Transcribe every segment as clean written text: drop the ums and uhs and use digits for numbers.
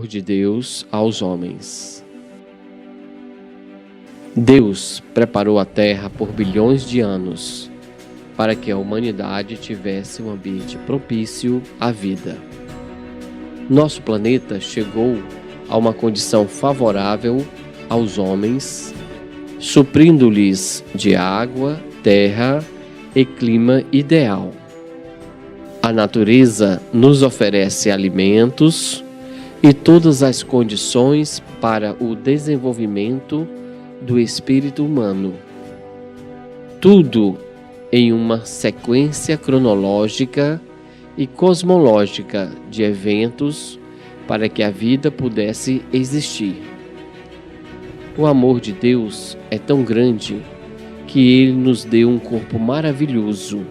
amor de Deus aos homens. Deus preparou a Terra por bilhões de anos para que a humanidade tivesse um ambiente propício à vida. Nosso planeta chegou a uma condição favorável aos homens, suprindo-lhes de água, terra e clima ideal. A natureza nos oferece alimentos e todas as condições para o desenvolvimento do espírito humano. Tudo em uma sequência cronológica e cosmológica de eventos para que a vida pudesse existir. O amor de Deus é tão grande que Ele nos deu um corpo maravilhoso,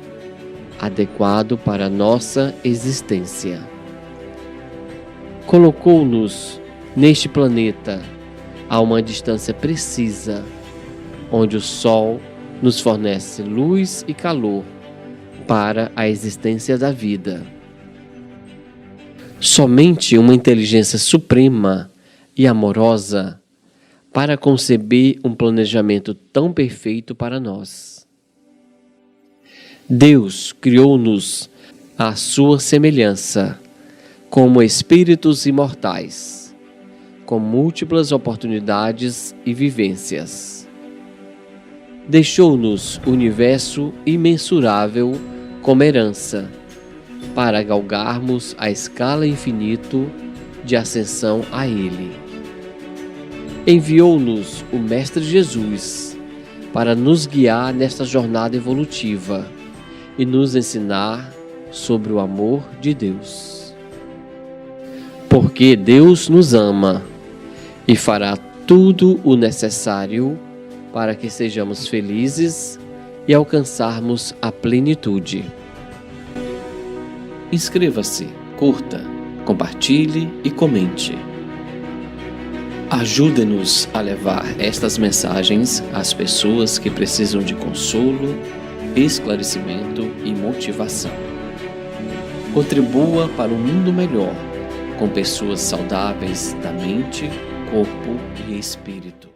adequado para a nossa existência. Colocou-nos neste planeta a uma distância precisa, onde o Sol nos fornece luz e calor para a existência da vida. Somente uma inteligência suprema e amorosa para conceber um planejamento tão perfeito para nós. Deus criou-nos à sua semelhança, como espíritos imortais, com múltiplas oportunidades e vivências. Deixou-nos o universo imensurável como herança, para galgarmos a escala infinito de ascensão a Ele. Enviou-nos o Mestre Jesus para nos guiar nesta jornada evolutiva e nos ensinar sobre o amor de Deus. Porque Deus nos ama e fará tudo o necessário para que sejamos felizes e alcançarmos a plenitude. Inscreva-se, curta, compartilhe e comente. Ajude-nos a levar estas mensagens às pessoas que precisam de consolo, esclarecimento e motivação. Contribua para um mundo melhor, com pessoas saudáveis da mente, corpo e espírito.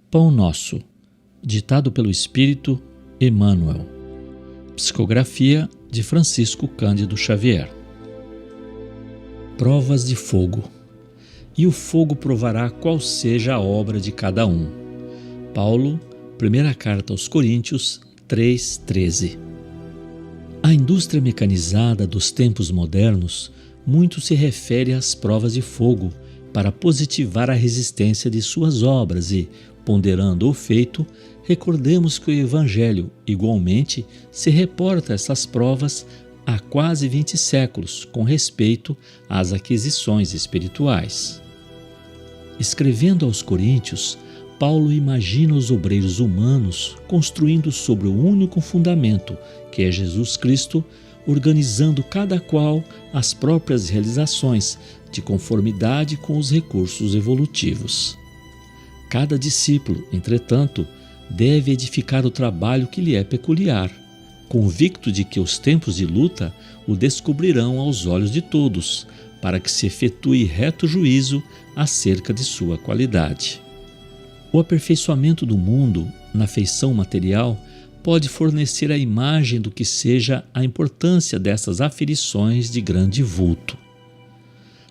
Pão Nosso, ditado pelo Espírito Emmanuel. Psicografia de Francisco Cândido Xavier. Provas de fogo. E o fogo provará qual seja a obra de cada um. Paulo, primeira carta aos Coríntios 3:13. A indústria mecanizada dos tempos modernos muito se refere às provas de fogo para positivar a resistência de suas obras e, ponderando o feito, recordemos que o Evangelho, igualmente, se reporta a essas provas há quase 20 séculos, com respeito às aquisições espirituais. Escrevendo aos Coríntios, Paulo imagina os obreiros humanos construindo sobre o único fundamento, que é Jesus Cristo, organizando cada qual as próprias realizações, de conformidade com os recursos evolutivos. Cada discípulo, entretanto, deve edificar o trabalho que lhe é peculiar, convicto de que os tempos de luta o descobrirão aos olhos de todos, para que se efetue reto juízo acerca de sua qualidade. O aperfeiçoamento do mundo, na feição material, pode fornecer a imagem do que seja a importância dessas aferições de grande vulto.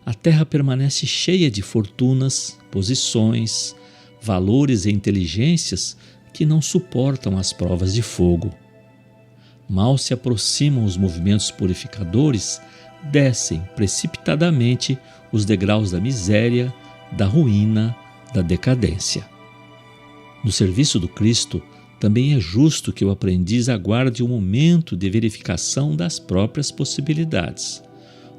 A terra permanece cheia de fortunas, posições, valores e inteligências que não suportam as provas de fogo. Mal se aproximam os movimentos purificadores, descem precipitadamente os degraus da miséria, da ruína, da decadência. No serviço do Cristo, também é justo que o aprendiz aguarde o momento de verificação das próprias possibilidades.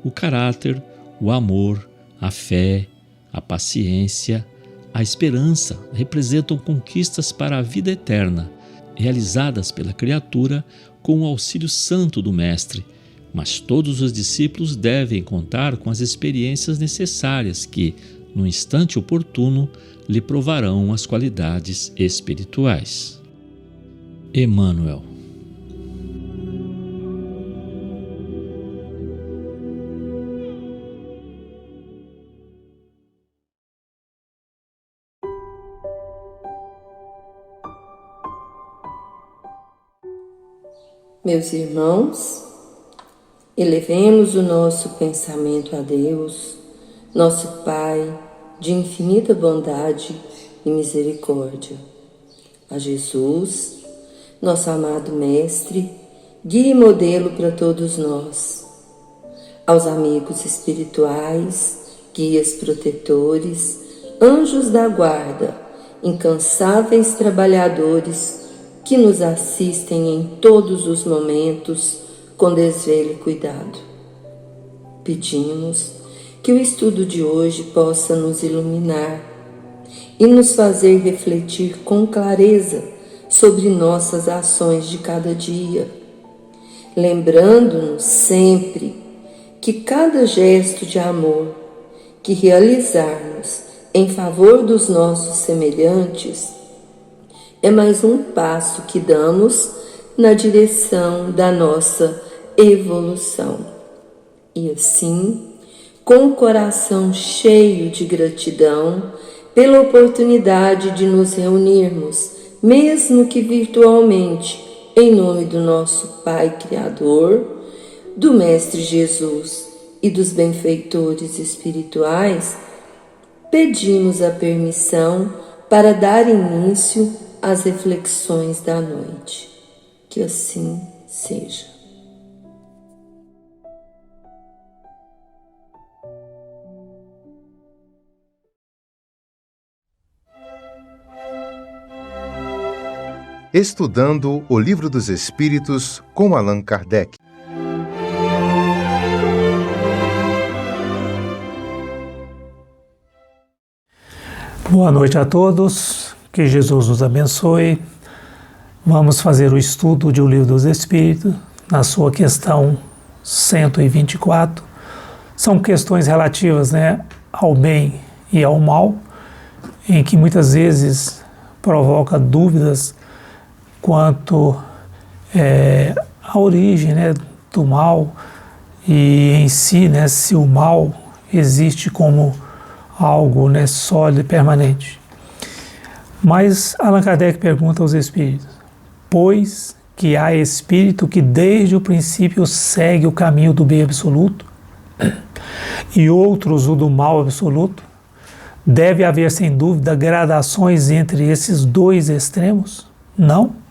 O caráter, o amor, a fé, a paciência, a esperança representam conquistas para a vida eterna, realizadas pela criatura com o auxílio santo do Mestre, mas todos os discípulos devem contar com as experiências necessárias que, no instante oportuno, lhe provarão as qualidades espirituais. Emmanuel. Meus irmãos, elevemos o nosso pensamento a Deus, nosso Pai de infinita bondade e misericórdia, a Jesus, nosso amado Mestre, guia e modelo para todos nós, aos amigos espirituais, guias protetores, anjos da guarda, incansáveis trabalhadores que nos assistem em todos os momentos com desvelo e cuidado. Pedimos que o estudo de hoje possa nos iluminar e nos fazer refletir com clareza sobre nossas ações de cada dia, lembrando-nos sempre que cada gesto de amor que realizarmos em favor dos nossos semelhantes é mais um passo que damos na direção da nossa evolução. E assim, com o coração cheio de gratidão pela oportunidade de nos reunirmos, mesmo que virtualmente, em nome do nosso Pai Criador, do Mestre Jesus e dos benfeitores espirituais, pedimos a permissão para dar início às reflexões da noite. Que assim seja. Estudando o Livro dos Espíritos com Allan Kardec. Boa noite a todos, que Jesus nos abençoe. Vamos fazer o estudo de O Livro dos Espíritos, na sua questão 124. São questões relativas, ao bem e ao mal, em que muitas vezes provoca dúvidas quanto a origem, né, do mal e em si, né, se o mal existe como algo, né, sólido e permanente. Mas Allan Kardec pergunta aos espíritos: pois que há espírito que desde o princípio segue o caminho do bem absoluto e outros o do mal absoluto, deve haver sem dúvida gradações entre esses dois extremos? Não?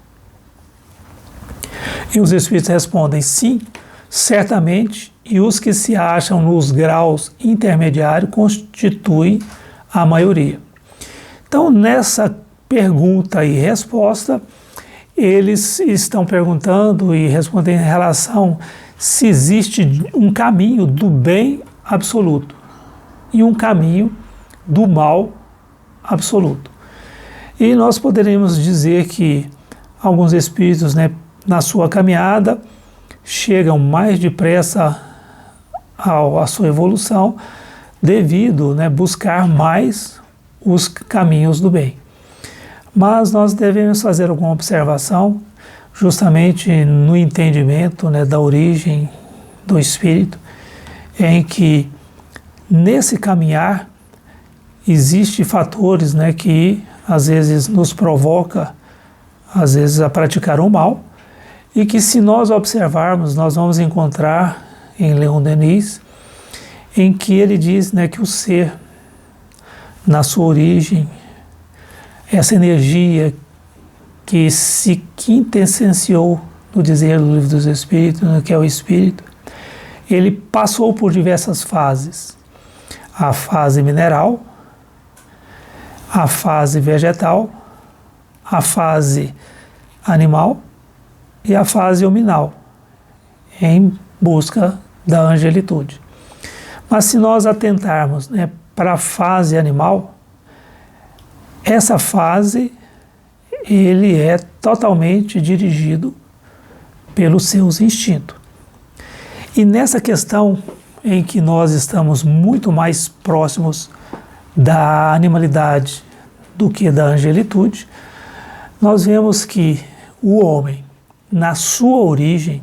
E os espíritos respondem: sim, certamente, e os que se acham nos graus intermediários constituem a maioria. Então, nessa pergunta e resposta, eles estão perguntando e respondendo em relação se existe um caminho do bem absoluto e um caminho do mal absoluto. E nós poderíamos dizer que alguns espíritos, né, na sua caminhada, chegam mais depressa à sua evolução devido, né, buscar mais os caminhos do bem. Mas nós devemos fazer alguma observação justamente no entendimento, né, da origem do espírito, em que nesse caminhar existem fatores, né, que às vezes nos provoca, às vezes, a praticar o mal, e que se nós observarmos, nós vamos encontrar em Leon Denis, em que ele diz, né, que o ser, na sua origem, essa energia que se quintessenciou no dizer do Livro dos Espíritos, né, que é o Espírito, ele passou por diversas fases. A fase mineral, a fase vegetal, a fase animal e a fase hominal, em busca da angelitude. Mas se nós atentarmos, né, para a fase animal, essa fase ele é totalmente dirigido pelos seus instintos. E nessa questão em que nós estamos muito mais próximos da animalidade do que da angelitude, nós vemos que o homem, na sua origem,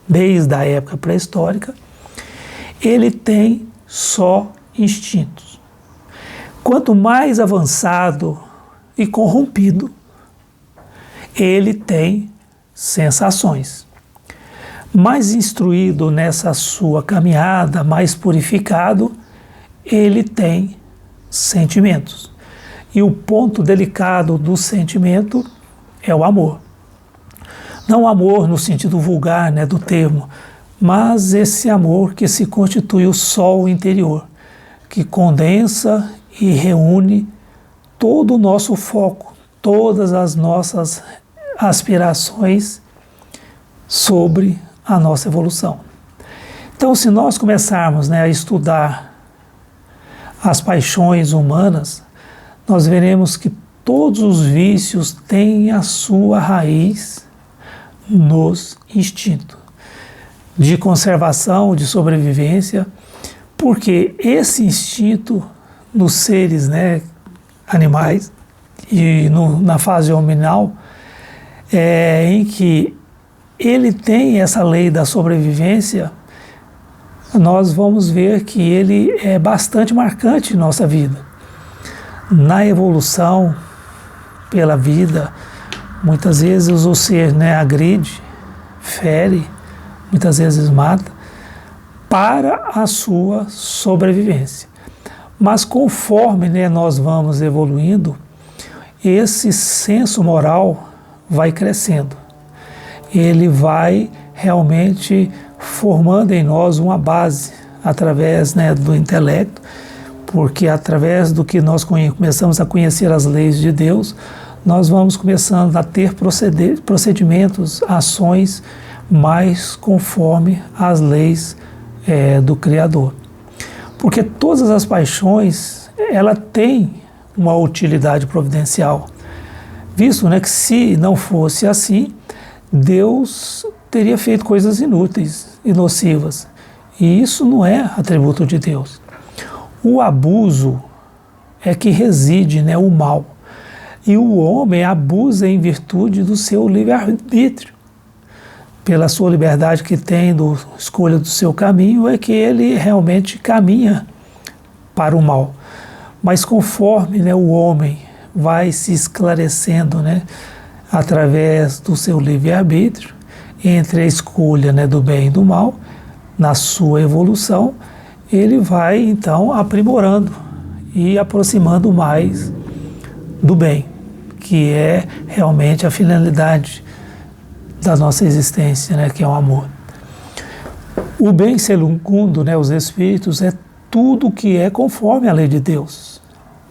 desde a época pré-histórica, ele tem só instintos. Quanto mais avançado e corrompido, ele tem sensações. Mais instruído nessa sua caminhada, mais purificado, ele tem sentimentos. E o ponto delicado do sentimento é o amor. Não o amor no sentido vulgar, né, do termo, mas esse amor que se constitui o sol interior, que condensa e reúne todo o nosso foco, todas as nossas aspirações sobre a nossa evolução. Então, se nós começarmos, né, a estudar as paixões humanas, nós veremos que todos os vícios têm a sua raiz nos instintos de conservação, de sobrevivência, porque esse instinto nos seres, né, animais e na fase hominal, em que ele tem essa lei da sobrevivência, nós vamos ver que ele é bastante marcante em nossa vida. Na evolução pela vida, muitas vezes o ser, né, agride, fere, muitas vezes mata, para a sua sobrevivência. Mas conforme, né, nós vamos evoluindo, esse senso moral vai crescendo. Ele vai realmente formando em nós uma base através, né, do intelecto, porque através do que nós começamos a conhecer as leis de Deus, nós vamos começando a ter procedimentos, ações mais conforme as leis do Criador. Porque todas as paixões, ela tem uma utilidade providencial, visto, né, que se não fosse assim, Deus teria feito coisas inúteis e nocivas. E isso não é atributo de Deus. O abuso é que reside, né, o mal. E o homem abusa em virtude do seu livre-arbítrio. Pela sua liberdade que tem, escolha do seu caminho, é que ele realmente caminha para o mal. Mas conforme, né, o homem vai se esclarecendo, né, através do seu livre-arbítrio, entre a escolha, né, do bem e do mal, na sua evolução, ele vai então aprimorando e aproximando mais do bem, que é realmente a finalidade da nossa existência, né, que é o amor. O bem, segundo, né, os espíritos, é tudo que é conforme à lei de Deus.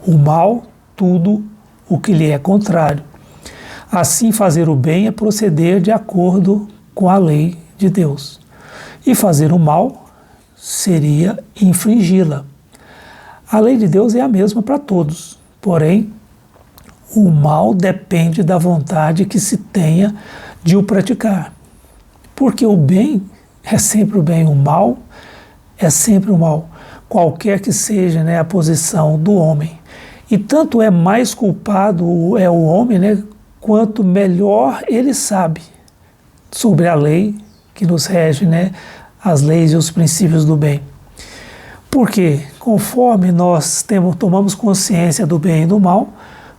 O mal, tudo o que lhe é contrário. Assim, fazer o bem é proceder de acordo com a lei de Deus. E fazer o mal seria infringi-la. A lei de Deus é a mesma para todos, porém, o mal depende da vontade que se tenha de o praticar. Porque o bem é sempre o bem, o mal é sempre o mal, qualquer que seja, né, a posição do homem. E tanto é mais culpado é o homem, né, quanto melhor ele sabe sobre a lei que nos rege, né, as leis e os princípios do bem. Porque conforme nós tomamos consciência do bem e do mal,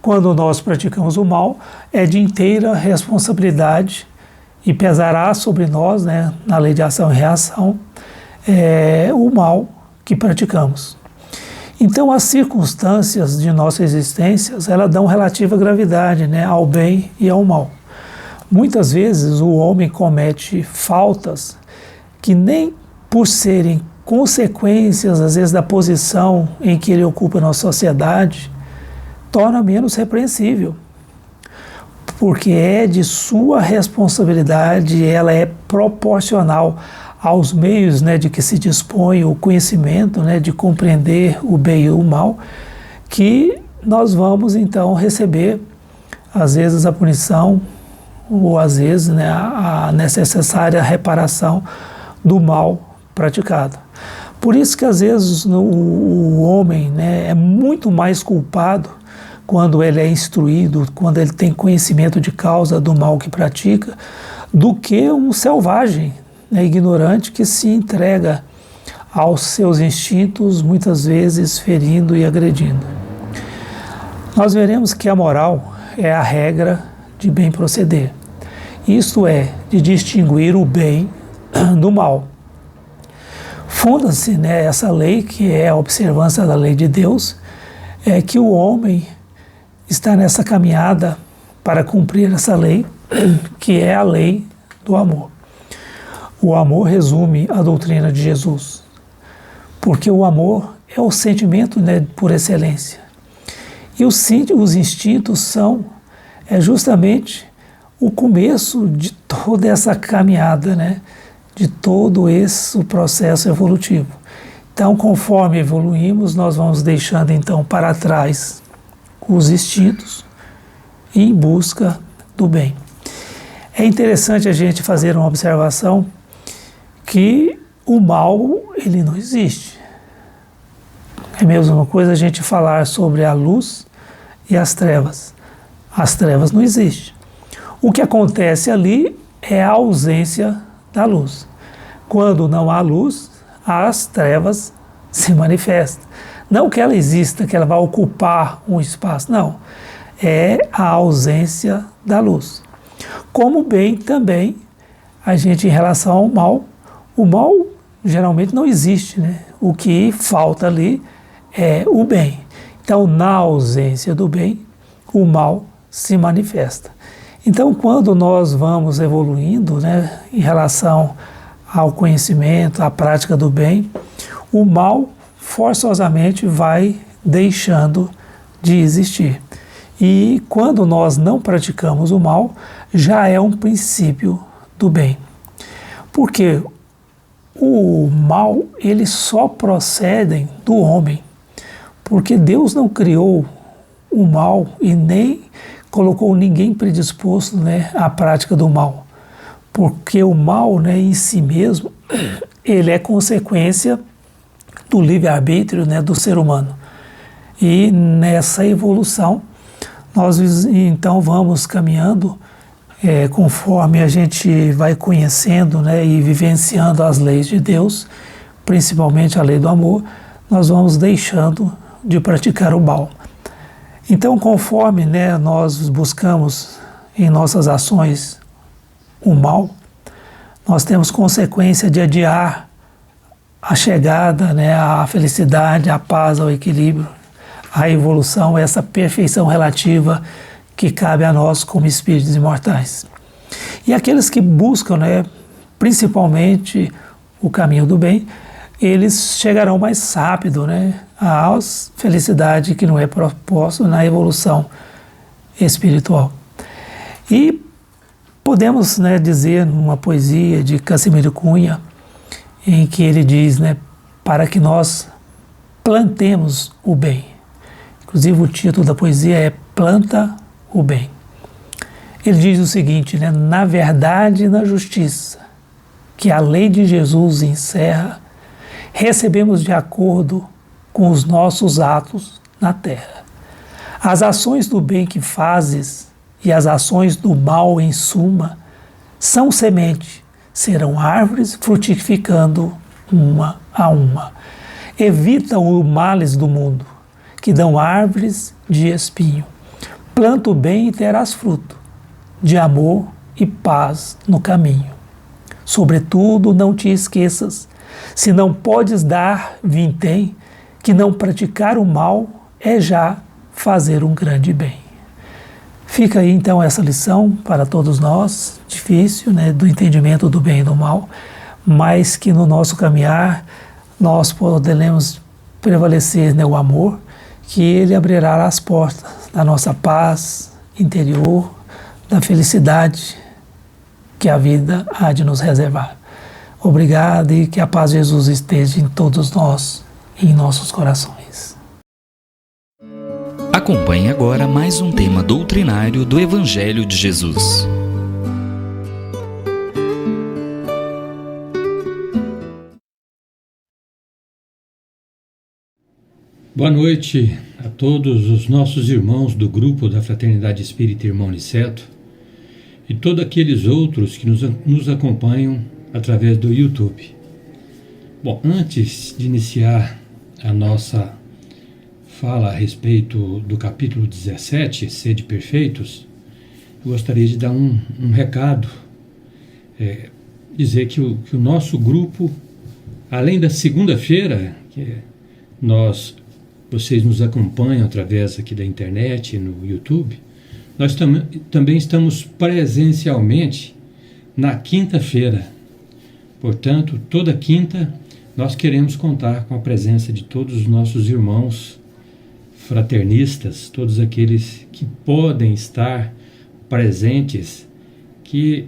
quando nós praticamos o mal, é de inteira responsabilidade e pesará sobre nós, né, na lei de ação e reação, o mal que praticamos. Então, as circunstâncias de nossa existência, elas dão relativa gravidade, né, ao bem e ao mal. Muitas vezes o homem comete faltas que nem por serem consequências, às vezes, da posição em que ele ocupa na sociedade, torna menos repreensível, porque é de sua responsabilidade, ela é proporcional aos meios, né, de que se dispõe o conhecimento, né, de compreender o bem e o mal, que nós vamos então receber, às vezes, a punição, ou às vezes, né, a necessária reparação do mal praticado. Por isso que às vezes o homem, né, é muito mais culpado quando ele é instruído, quando ele tem conhecimento de causa do mal que pratica, do que um selvagem, né, ignorante que se entrega aos seus instintos, muitas vezes ferindo e agredindo. Nós veremos que a moral é a regra de bem proceder. Isto é, de distinguir o bem do mal. Funda-se, né, essa lei, que é a observância da lei de Deus, é que o homem está nessa caminhada para cumprir essa lei, que é a lei do amor. O amor resume a doutrina de Jesus, porque o amor é o sentimento, né, por excelência. E os instintos são justamente o começo de toda essa caminhada, né, de todo esse processo evolutivo. Então, conforme evoluímos, nós vamos deixando então para trás os instintos e em busca do bem. É interessante a gente fazer uma observação que o mal, ele não existe. É a mesma coisa a gente falar sobre a luz e as trevas. As trevas não existem. O que acontece ali é a ausência da luz. Quando não há luz, as trevas se manifestam. Não que ela exista, que ela vai ocupar um espaço, não. É a ausência da luz. Como bem também, a gente, em relação ao mal, o mal geralmente não existe, né? O que falta ali é o bem. Então, na ausência do bem, o mal se manifesta. Então, quando nós vamos evoluindo, né, em relação ao conhecimento, à prática do bem, o mal forçosamente vai deixando de existir. E quando nós não praticamos o mal, já é um princípio do bem. Porque o mal, ele só procede do homem, porque Deus não criou o mal e nem colocou ninguém predisposto, né, à prática do mal. Porque o mal, né, em si mesmo, ele é consequência do livre-arbítrio, né, do ser humano. E nessa evolução, Nós então vamos caminhando conforme a gente vai conhecendo, né, e vivenciando as leis de Deus, principalmente a lei do amor, nós vamos deixando de praticar o mal. Então, conforme, né, nós buscamos em nossas ações o mal, nós temos consequência de adiar a chegada, né, à felicidade, à paz, ao equilíbrio, à evolução, essa perfeição relativa que cabe a nós como espíritos imortais. E aqueles que buscam, né, principalmente o caminho do bem, eles chegarão mais rápido, né, à felicidade que não é proposta na evolução espiritual. E podemos, né, dizer numa poesia de Casimiro Cunha, em que ele diz, né, para que nós plantemos o bem. Inclusive o título da poesia é Planta o Bem. Ele diz o seguinte, né, na verdade e na justiça, que a lei de Jesus encerra, recebemos de acordo com os nossos atos na terra. As ações do bem que fazes e as ações do mal, em suma, são semente, serão árvores frutificando uma a uma. Evita os males do mundo, que dão árvores de espinho. Planta o bem e terás fruto, de amor e paz no caminho. Sobretudo, não te esqueças, se não podes dar, vintém, que não praticar o mal é já fazer um grande bem. Fica aí então essa lição para todos nós, difícil, né, do entendimento do bem e do mal, mas que no nosso caminhar nós poderemos prevalecer, né, o amor, que ele abrirá as portas da nossa paz interior, da felicidade que a vida há de nos reservar. Obrigado e que a paz de Jesus esteja em todos nós e em nossos corações. Acompanhe agora mais um tema doutrinário do Evangelho de Jesus. Boa noite a todos os nossos irmãos do grupo da Fraternidade Espírita Irmão Niceto e todos aqueles outros que nos acompanham através do YouTube. Bom, antes de iniciar a nossa fala a respeito do capítulo 17, Sede Perfeitos, eu gostaria de dar um recado, dizer que o nosso grupo, além da segunda-feira, que vocês nos acompanham através aqui da internet, no YouTube, nós também estamos presencialmente na quinta-feira. Portanto, toda quinta nós queremos contar com a presença de todos os nossos irmãos fraternistas, todos aqueles que podem estar presentes, que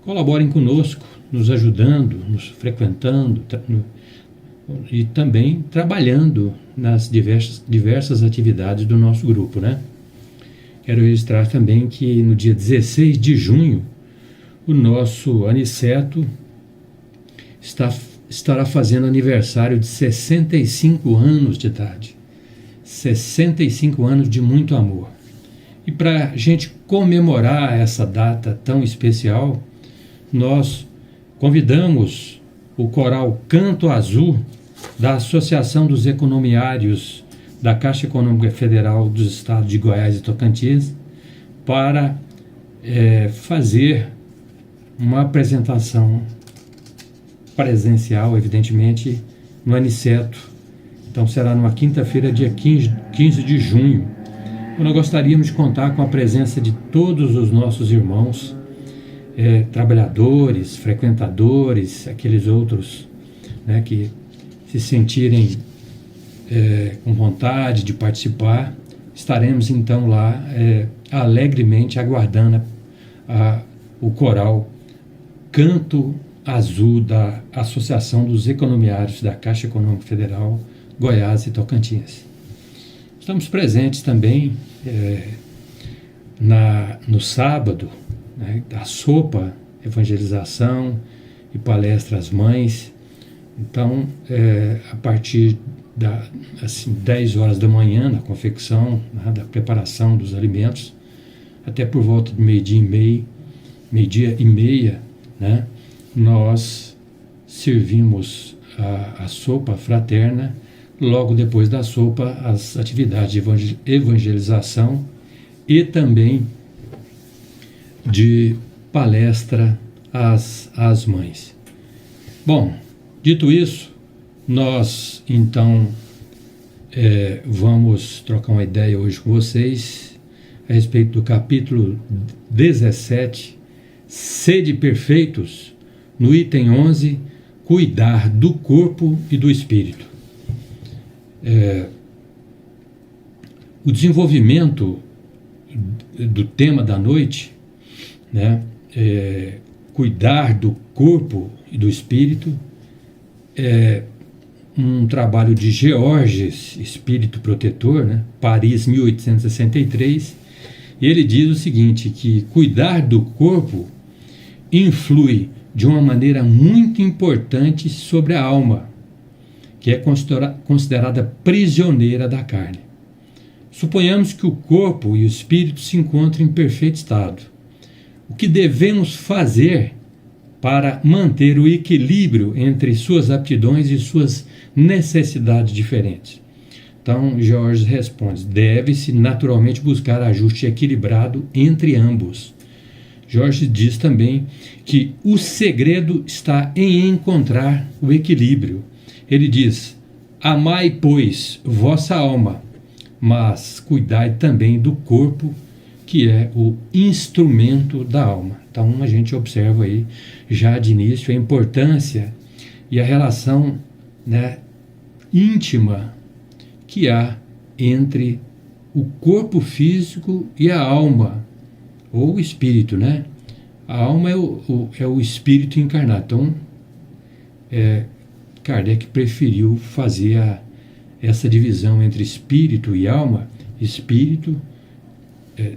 colaborem conosco, nos ajudando, nos frequentando e também trabalhando nas diversas atividades do nosso grupo, né? Quero registrar também que no dia 16 de junho, o nosso Aniceto estará fazendo aniversário de 65 anos de idade. 65 anos de muito amor. E para a gente comemorar essa data tão especial, nós convidamos o coral Canto Azul da Associação dos Economiários da Caixa Econômica Federal dos Estados de Goiás e Tocantins para fazer uma apresentação presencial, evidentemente, no Aniceto. Então será numa quinta-feira, dia 15 de junho. Nós gostaríamos de contar com a presença de todos os nossos irmãos, trabalhadores, frequentadores, aqueles outros, né, que se sentirem com vontade de participar. Estaremos então lá alegremente aguardando o coral Canto Azul da Associação dos Economiários da Caixa Econômica Federal, Goiás e Tocantins. Estamos presentes também no sábado, né, da sopa, evangelização e palestra às mães. Então, a partir assim, 10 horas da manhã, na confecção, né, da preparação dos alimentos, até por volta de meio-dia e meia, né, nós servimos a sopa fraterna. Logo depois da sopa, as atividades de evangelização e também de palestra às mães. Bom, dito isso, nós então vamos trocar uma ideia hoje com vocês a respeito do capítulo 17, Sede perfeitos, no item 11, cuidar do corpo e do espírito. O desenvolvimento do tema da noite, né, cuidar do corpo e do espírito, é um trabalho de Georges, espírito protetor, né, Paris, 1863, e ele diz o seguinte, que cuidar do corpo influi de uma maneira muito importante sobre a alma, que é considerada prisioneira da carne. Suponhamos que o corpo e o espírito se encontram em perfeito estado. O que devemos fazer para manter o equilíbrio entre suas aptidões e suas necessidades diferentes? Então, Jorge responde, deve-se naturalmente buscar ajuste equilibrado entre ambos. Jorge diz também que o segredo está em encontrar o equilíbrio. Ele diz, amai, pois, vossa alma, mas cuidai também do corpo, que é o instrumento da alma. Então, a gente observa aí, já de início, a importância e a relação, né, íntima que há entre o corpo físico e a alma, ou o espírito, né? A alma é o espírito encarnado. Então, Kardec preferiu fazer essa divisão entre espírito e alma, espírito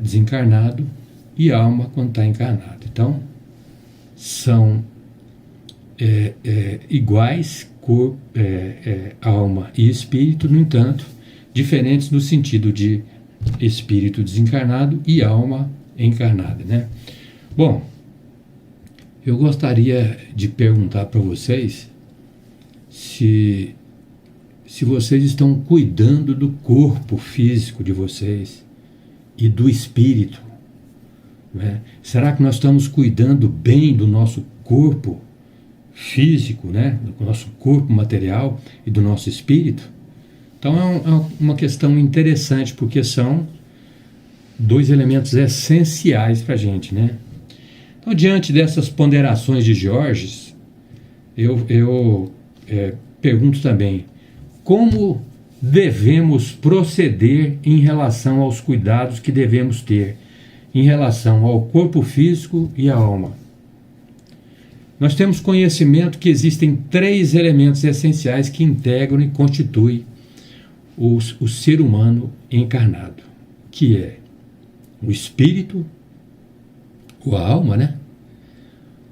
desencarnado e alma quando está encarnado. Então, são iguais, alma e espírito, no entanto, diferentes no sentido de espírito desencarnado e alma encarnada, né? Bom, eu gostaria de perguntar para vocês se vocês estão cuidando do corpo físico de vocês e do espírito, né? Será que nós estamos cuidando bem do nosso corpo físico, né? Do nosso corpo material e do nosso espírito? Então é uma questão interessante, porque são dois elementos essenciais para a gente, né? Então, diante dessas ponderações de Georges, eu pergunto também, como devemos proceder em relação aos cuidados que devemos ter em relação ao corpo físico e à alma? Nós temos conhecimento que existem 3 elementos essenciais que integram e constituem o ser humano encarnado, que é o espírito, a alma, né?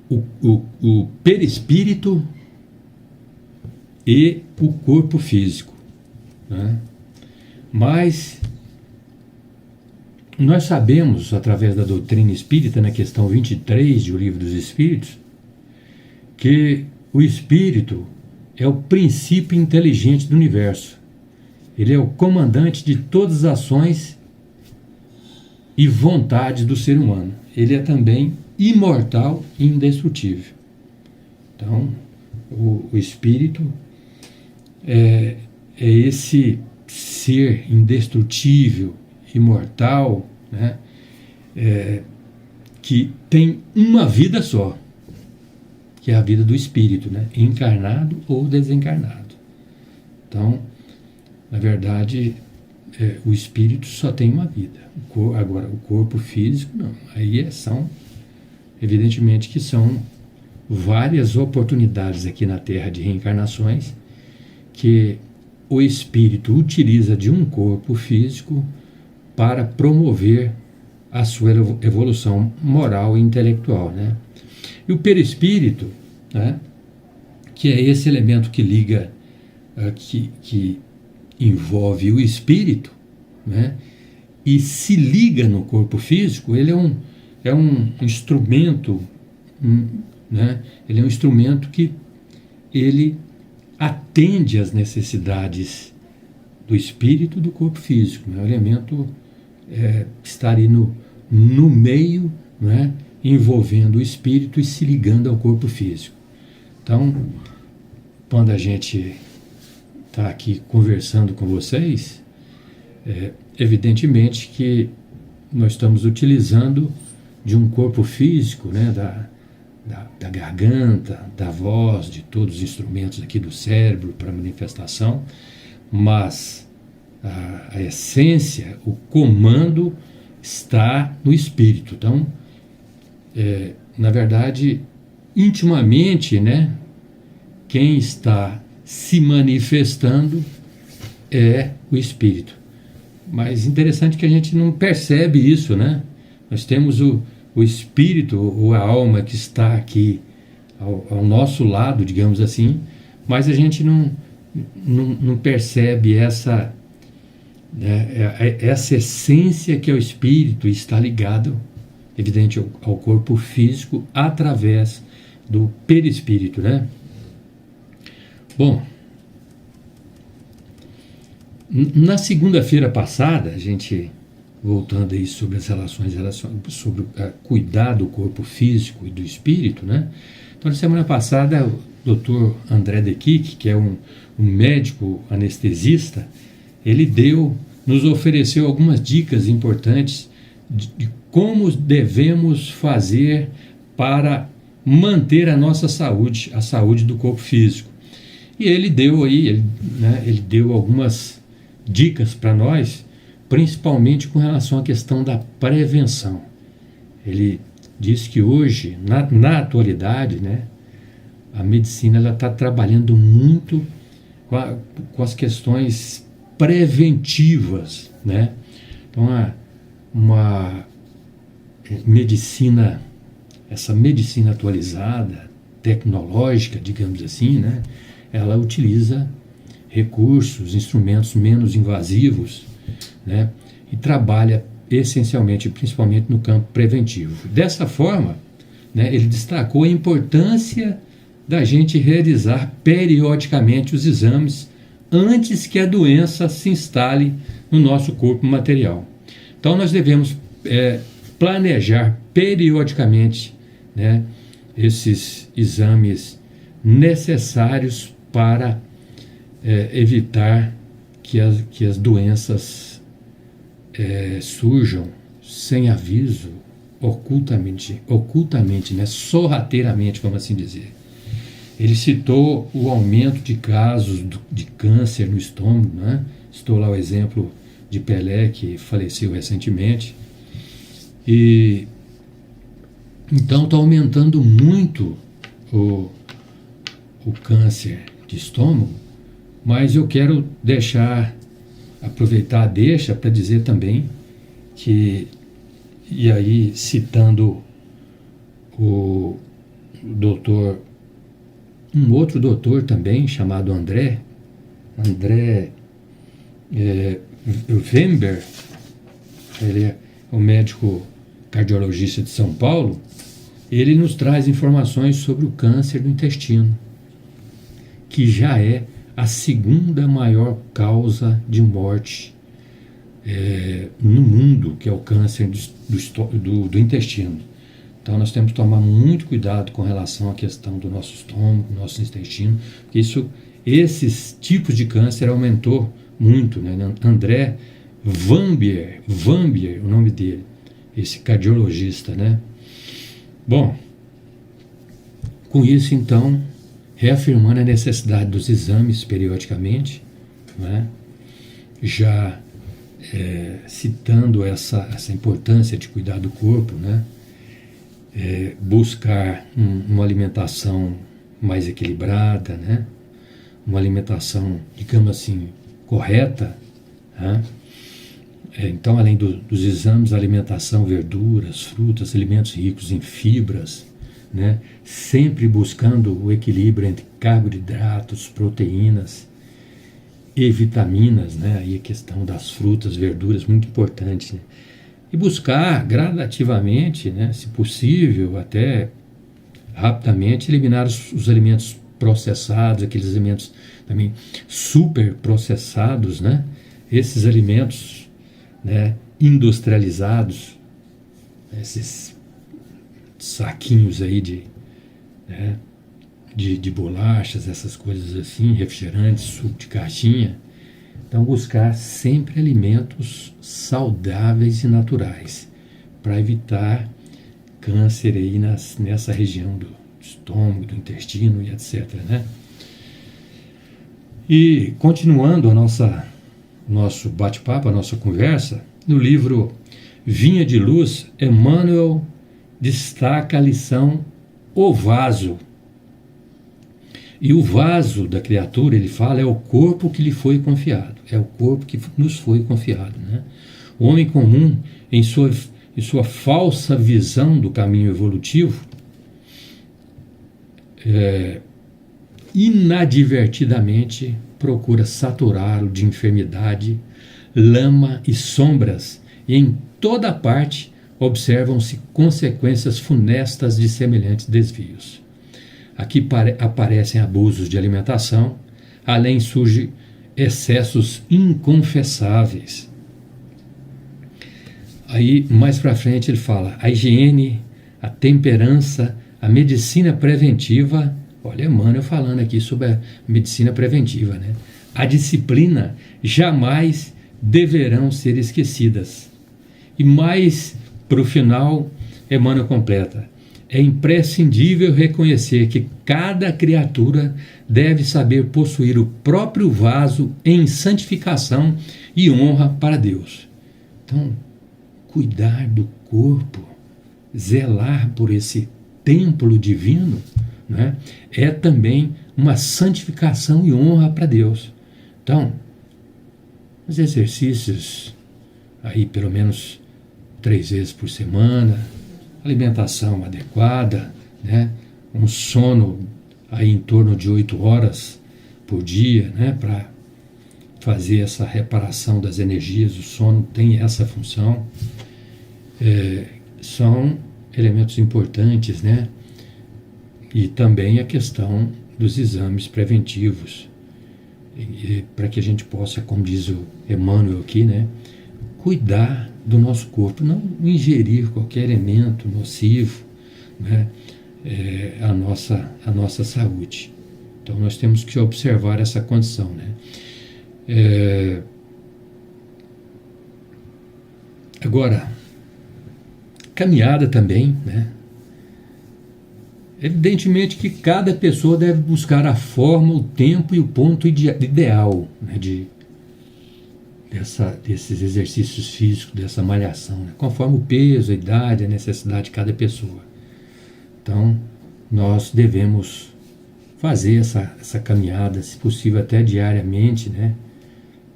O perispírito e o corpo físico, né? Mas nós sabemos, através da doutrina espírita, na questão 23 do Livro dos Espíritos, que o espírito é o princípio inteligente do universo. Ele é o comandante de todas as ações e vontades do ser humano. Ele é também imortal e indestrutível. Então, o espírito é esse ser indestrutível, imortal, né? Que tem uma vida só, que é a vida do espírito, né? Encarnado ou desencarnado. Então, na verdade, o espírito só tem uma vida. Agora, o corpo físico, não. Aí são, evidentemente que são várias oportunidades aqui na Terra de reencarnações que o espírito utiliza de um corpo físico para promover a sua evolução moral e intelectual, né? E o perispírito, né, que é esse elemento que liga, que envolve o espírito, né, e se liga no corpo físico, ele é um instrumento, né, ele é um instrumento que ele atende às necessidades do espírito e do corpo físico, né? O elemento está ali no meio, né, envolvendo o espírito e se ligando ao corpo físico. Então, quando a gente está aqui conversando com vocês, evidentemente que nós estamos utilizando de um corpo físico, né, da garganta, da voz, de todos os instrumentos aqui do cérebro para manifestação, mas a essência, o comando está no espírito. Então, na verdade, intimamente, né, quem está se manifestando é o espírito. Mas interessante que a gente não percebe isso, né? Nós temos o espírito ou a alma que está aqui ao nosso lado, digamos assim, mas a gente não percebe essa essência que é o espírito, está ligado, evidente, ao corpo físico através do perispírito, né? Bom, na segunda-feira passada, a gente, voltando aí sobre as relações sobre cuidar do corpo físico e do espírito, né? Então, na semana passada, o Dr. André Dequique, que é um médico anestesista, ele nos ofereceu algumas dicas importantes de como devemos fazer para manter a nossa saúde, a saúde do corpo físico. E ele deu algumas dicas para nós, principalmente com relação à questão da prevenção. Ele diz que hoje, na atualidade, né, a medicina está trabalhando muito com as questões preventivas, né? Então, uma medicina, essa medicina atualizada, tecnológica, digamos assim, né, ela utiliza recursos, instrumentos menos invasivos, né, e trabalha essencialmente, principalmente no campo preventivo. Dessa forma, né, ele destacou a importância da gente realizar periodicamente os exames antes que a doença se instale no nosso corpo material. Então, nós devemos planejar periodicamente, né, esses exames necessários para evitar que as doenças surjam sem aviso, ocultamente, né, sorrateiramente, vamos assim dizer. Ele citou o aumento de casos de câncer no estômago, né? Citou lá o exemplo de Pelé, que faleceu recentemente. E então está aumentando muito o câncer de estômago, mas eu quero aproveitar a deixa para dizer também que, e aí citando um outro doutor também, chamado André Wember, ele é um médico cardiologista de São Paulo, ele nos traz informações sobre o câncer do intestino, que já é a segunda maior causa de morte no mundo, que é o câncer do intestino. Então nós temos que tomar muito cuidado com relação à questão do nosso estômago, do nosso intestino, porque esses tipos de câncer aumentou muito, né? André Wambier, o nome dele, esse cardiologista, né? Bom, com isso então, reafirmando a necessidade dos exames periodicamente, né? Já citando essa importância de cuidar do corpo, né? Buscar uma alimentação mais equilibrada, né? Uma alimentação, digamos assim, correta, né? Então, além dos exames, alimentação, verduras, frutas, alimentos ricos em fibras, né? Sempre buscando o equilíbrio entre carboidratos, proteínas e vitaminas, né? Aí a questão das frutas, verduras, muito importante, né? E buscar gradativamente, né, se possível, até rapidamente, eliminar os alimentos processados, aqueles alimentos também super processados, né? Esses alimentos, né, industrializados, esses saquinhos aí de bolachas, essas coisas assim, refrigerantes, suco de caixinha. Então, buscar sempre alimentos saudáveis e naturais para evitar câncer aí nessa região do estômago, do intestino e etc, né? E continuando nosso bate-papo, a nossa conversa, no livro Vinha de Luz, Emmanuel destaca a lição O Vaso. E o vaso da criatura, ele fala, é o corpo que lhe foi confiado. É o corpo que nos foi confiado, né? O homem comum, em sua falsa visão do caminho evolutivo, inadvertidamente procura saturá-lo de enfermidade, lama e sombras, e em toda parte observam-se consequências funestas de semelhantes desvios. Aqui aparecem abusos de alimentação, além surgem excessos inconfessáveis. Aí, mais para frente, ele fala, a higiene, a temperança, a medicina preventiva, olha Emmanuel falando aqui sobre a medicina preventiva, né? A disciplina jamais deverão ser esquecidas. E mais para o final, Emmanuel completa, é imprescindível reconhecer que cada criatura deve saber possuir o próprio vaso em santificação e honra para Deus. Então, cuidar do corpo, zelar por esse templo divino, né, é também uma santificação e honra para Deus. Então, os exercícios aí pelo menos 3 vezes por semana, alimentação adequada, né, um sono aí em torno de 8 horas por dia, né, para fazer essa reparação das energias. O sono tem essa função. São elementos importantes, né? E também a questão dos exames preventivos, para que a gente possa, como diz o Emmanuel aqui, né, cuidar do nosso corpo, não ingerir qualquer elemento nocivo, né, a nossa saúde. Então nós temos que observar essa condição, né? Agora, caminhada também, né? Evidentemente que cada pessoa deve buscar a forma, o tempo e o ponto ideal, né, desses exercícios físicos, dessa malhação, né, conforme o peso, a idade, a necessidade de cada pessoa. Então, nós devemos fazer essa caminhada, se possível até diariamente, né,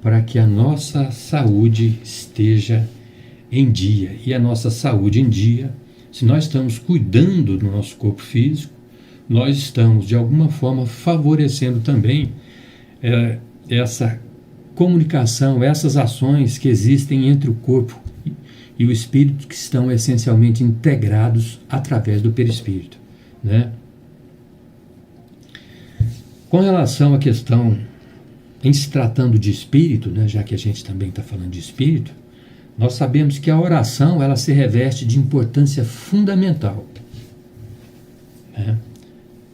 para que a nossa saúde esteja em dia. E a nossa saúde em dia, se nós estamos cuidando do nosso corpo físico, nós estamos, de alguma forma, favorecendo também essa comunicação, essas ações que existem entre o corpo e o espírito, que estão essencialmente integrados através do perispírito, né? Com relação à questão, em se tratando de espírito, né, já que a gente também está falando de espírito, nós sabemos que a oração, ela se reveste de importância fundamental, né,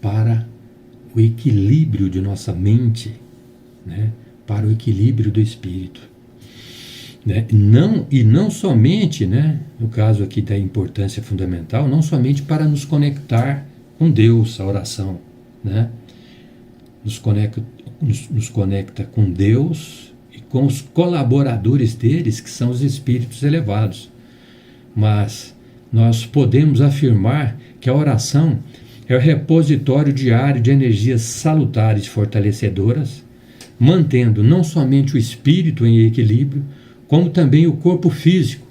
para o equilíbrio de nossa mente, né, para o equilíbrio do espírito, né, e não somente, né, no caso aqui da importância fundamental, não somente para nos conectar com Deus, a oração, né, nos conecta com Deus e com os colaboradores deles, que são os espíritos elevados. Mas nós podemos afirmar que a oração é o repositório diário de energias salutares e fortalecedoras, mantendo não somente o espírito em equilíbrio, como também o corpo físico,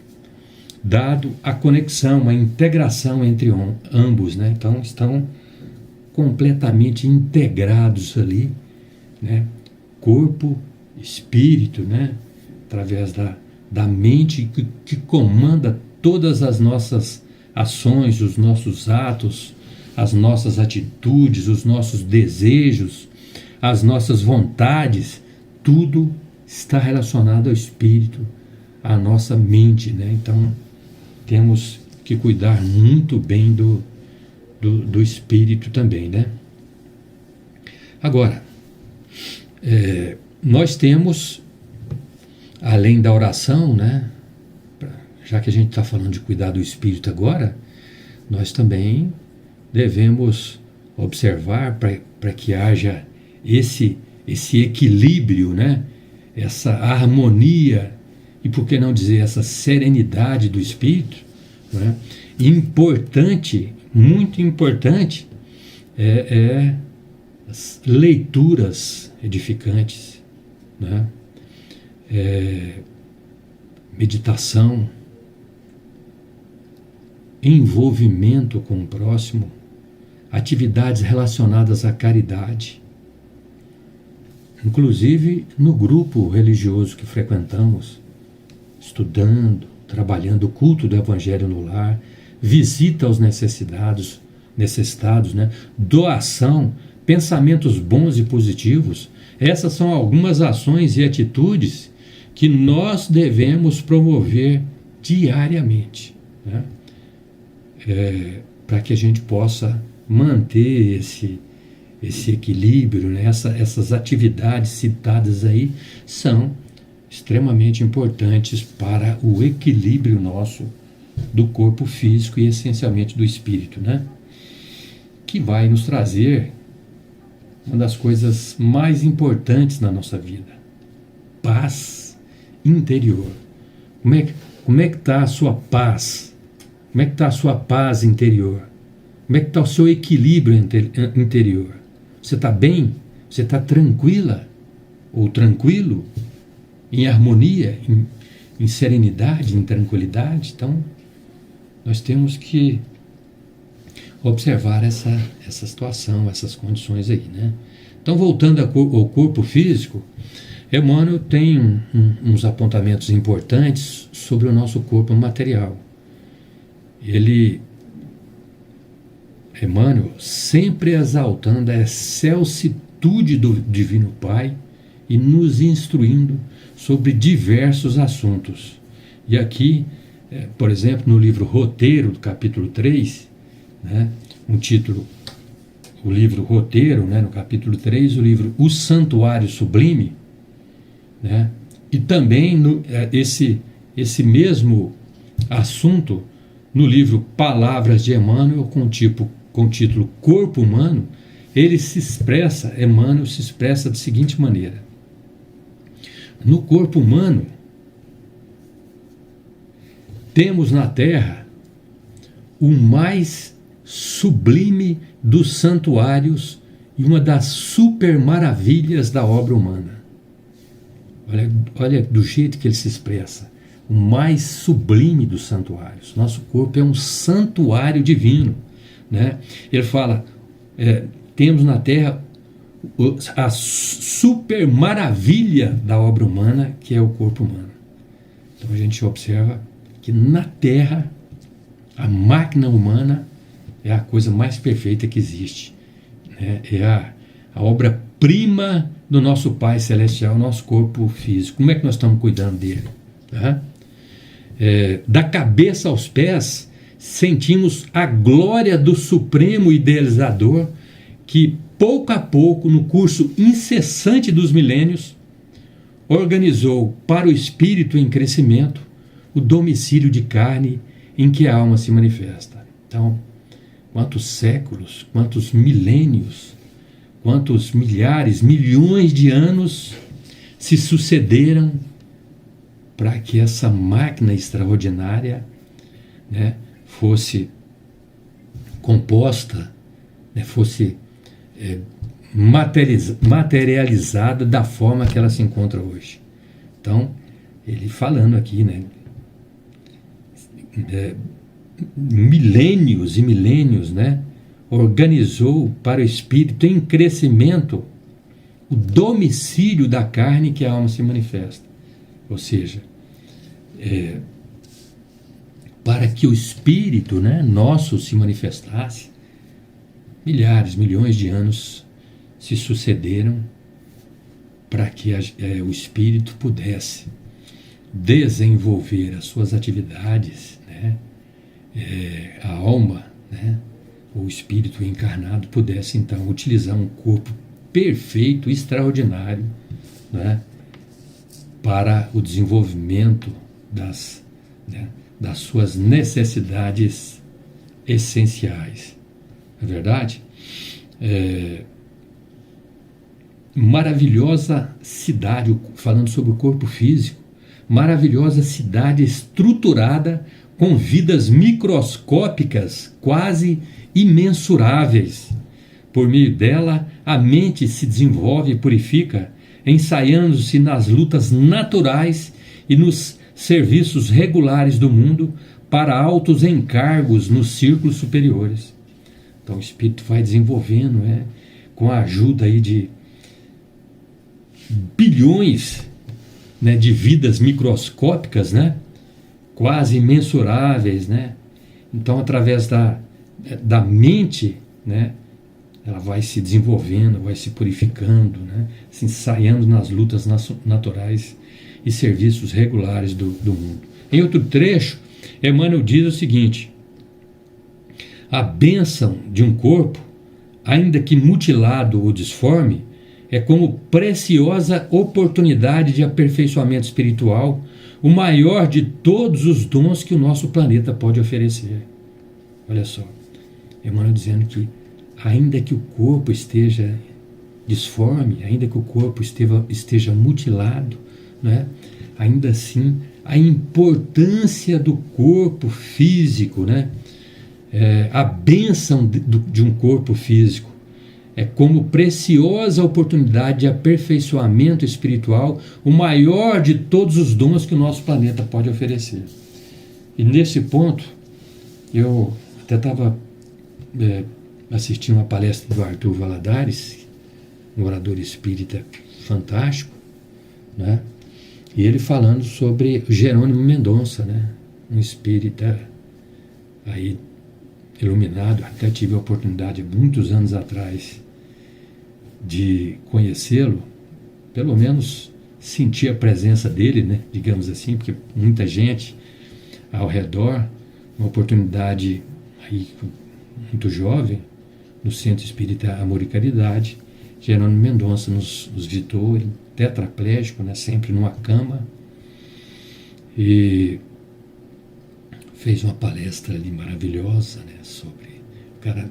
dado a conexão, a integração entre ambos, né? Então estão completamente integrados ali, né? Corpo espírito, né? Através da mente que comanda todas as nossas ações, os nossos atos, as nossas atitudes, os nossos desejos, as nossas vontades, tudo está relacionado ao espírito, à nossa mente, né? Então, temos que cuidar muito bem do espírito também, né? Agora, nós temos, além da oração, né? Já que a gente está falando de cuidar do espírito agora, nós também devemos observar para que haja esse equilíbrio, né? Essa harmonia e, por que não dizer, essa serenidade do espírito, né? Importante, muito importante, as leituras edificantes, né? Meditação, envolvimento com o próximo, atividades relacionadas à caridade. Inclusive no grupo religioso que frequentamos, estudando, trabalhando o culto do Evangelho no lar, visita aos necessitados, né? Doação, pensamentos bons e positivos. Essas são algumas ações e atitudes que nós devemos promover diariamente, né? Para que a gente possa manter esse equilíbrio, né? Essas atividades citadas aí são extremamente importantes para o equilíbrio nosso do corpo físico e essencialmente do espírito, né? Que vai nos trazer uma das coisas mais importantes na nossa vida: paz interior. Como é que está a sua paz? Como é que está a sua paz interior? Como é que está o seu equilíbrio interior? Você está bem? Você está tranquila? Ou tranquilo? Em harmonia? Em serenidade? Em tranquilidade? Então, nós temos que observar essa situação, essas condições aí, né? Então, voltando ao corpo físico, Emmanuel tem uns apontamentos importantes sobre o nosso corpo material. Emmanuel, sempre exaltando a excelsitude do Divino Pai e nos instruindo sobre diversos assuntos. E aqui, por exemplo, no livro Roteiro, do capítulo 3, né, o livro Roteiro, né, no capítulo 3, o livro O Santuário Sublime, né, e também esse mesmo assunto no livro Palavras de Emmanuel, com o título Corpo Humano, Emmanuel se expressa da seguinte maneira: no corpo humano, temos na Terra o mais sublime dos santuários e uma das super maravilhas da obra humana. Olha do jeito que ele se expressa: o mais sublime dos santuários. Nosso corpo é um santuário divino, né? Ele fala, temos na Terra a super maravilha da obra humana, que é o corpo humano. Então a gente observa que na Terra a máquina humana é a coisa mais perfeita que existe, né? É a obra-prima do nosso Pai Celestial, nosso corpo físico. Como é que nós estamos cuidando dele? Tá? Da cabeça aos pés, sentimos a glória do Supremo Idealizador, que pouco a pouco, no curso incessante dos milênios, organizou para o espírito em crescimento o domicílio de carne em que a alma se manifesta. Então, quantos séculos, quantos milênios, quantos milhares, milhões de anos se sucederam para que essa máquina extraordinária, né, fosse composta, né, fosse materializada da forma que ela se encontra hoje. Então, ele falando aqui, né, milênios e milênios, né, organizou para o espírito em crescimento o domicílio da carne que a alma se manifesta. Ou seja, para que o Espírito, né, nosso se manifestasse, milhares, milhões de anos se sucederam para que o Espírito pudesse desenvolver as suas atividades, né, a alma, né, o Espírito encarnado pudesse então utilizar um corpo perfeito, extraordinário, né, para o desenvolvimento das suas necessidades essenciais. Não é verdade? Maravilhosa cidade, falando sobre o corpo físico, maravilhosa cidade estruturada com vidas microscópicas, quase imensuráveis. Por meio dela, a mente se desenvolve e purifica, ensaiando-se nas lutas naturais e nos serviços regulares do mundo para altos encargos nos círculos superiores. Então o Espírito vai desenvolvendo, com a ajuda aí de bilhões, né, de vidas microscópicas, né, quase imensuráveis, né? Então, através da mente, né, ela vai se desenvolvendo, vai se purificando, né, se ensaiando nas lutas naturais e serviços regulares do mundo. Em outro trecho, Emmanuel diz o seguinte: a bênção de um corpo, ainda que mutilado ou disforme, é como preciosa oportunidade de aperfeiçoamento espiritual, o maior de todos os dons que o nosso planeta pode oferecer. Olha só, Emmanuel dizendo que ainda que o corpo esteja disforme, ainda que o corpo esteja mutilado, né, ainda assim a importância do corpo físico, né, a bênção de um corpo físico é como preciosa oportunidade de aperfeiçoamento espiritual, o maior de todos os dons que o nosso planeta pode oferecer. E nesse ponto, eu até estava assistindo uma palestra do Arthur Valadares, um orador espírita fantástico, né? E ele falando sobre Jerônimo Mendonça, né? Um espírita aí iluminado. Até tive a oportunidade, muitos anos atrás, de conhecê-lo, pelo menos sentir a presença dele, né? Digamos assim, porque muita gente ao redor, uma oportunidade aí muito jovem, no Centro Espírita Amor e Caridade. Jerônimo Mendonça nos visitou, ele tetraplégico, né, sempre numa cama, e fez uma palestra ali maravilhosa, né, sobre o cara,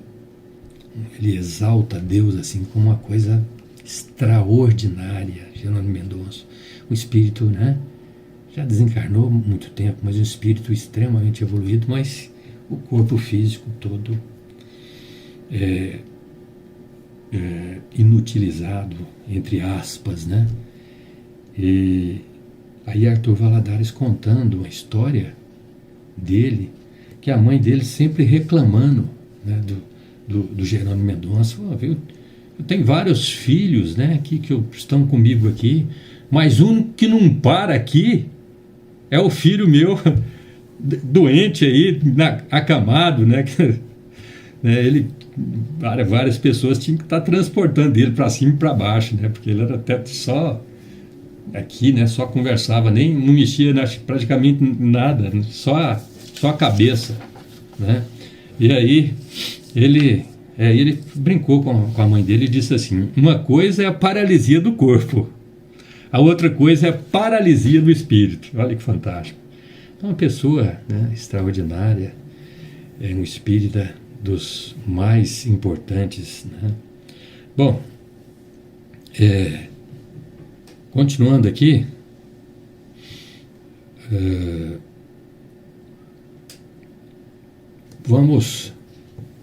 ele exalta Deus assim como uma coisa extraordinária. Jerônimo Mendonça, um espírito, né, já desencarnou há muito tempo, mas um espírito extremamente evoluído, mas o corpo físico todo inutilizado, entre aspas, né? E aí Arthur Valadares contando uma história dele, que a mãe dele sempre reclamando, né, do Jerônimo Mendonça. Eu tenho vários filhos, né, que estão comigo aqui, mas um que não para aqui é o filho meu doente aí, acamado, né? Ele, várias pessoas tinham que estar transportando ele para cima e para baixo, né? Porque ele era até só aqui, né? Só conversava, não mexia praticamente nada, só a cabeça, né? E aí ele brincou com a mãe dele e disse assim: uma coisa é a paralisia do corpo, a outra coisa é a paralisia do espírito. Olha que fantástico. Então, uma pessoa, né, extraordinária, um espírita dos mais importantes, né? Bom, continuando aqui, vamos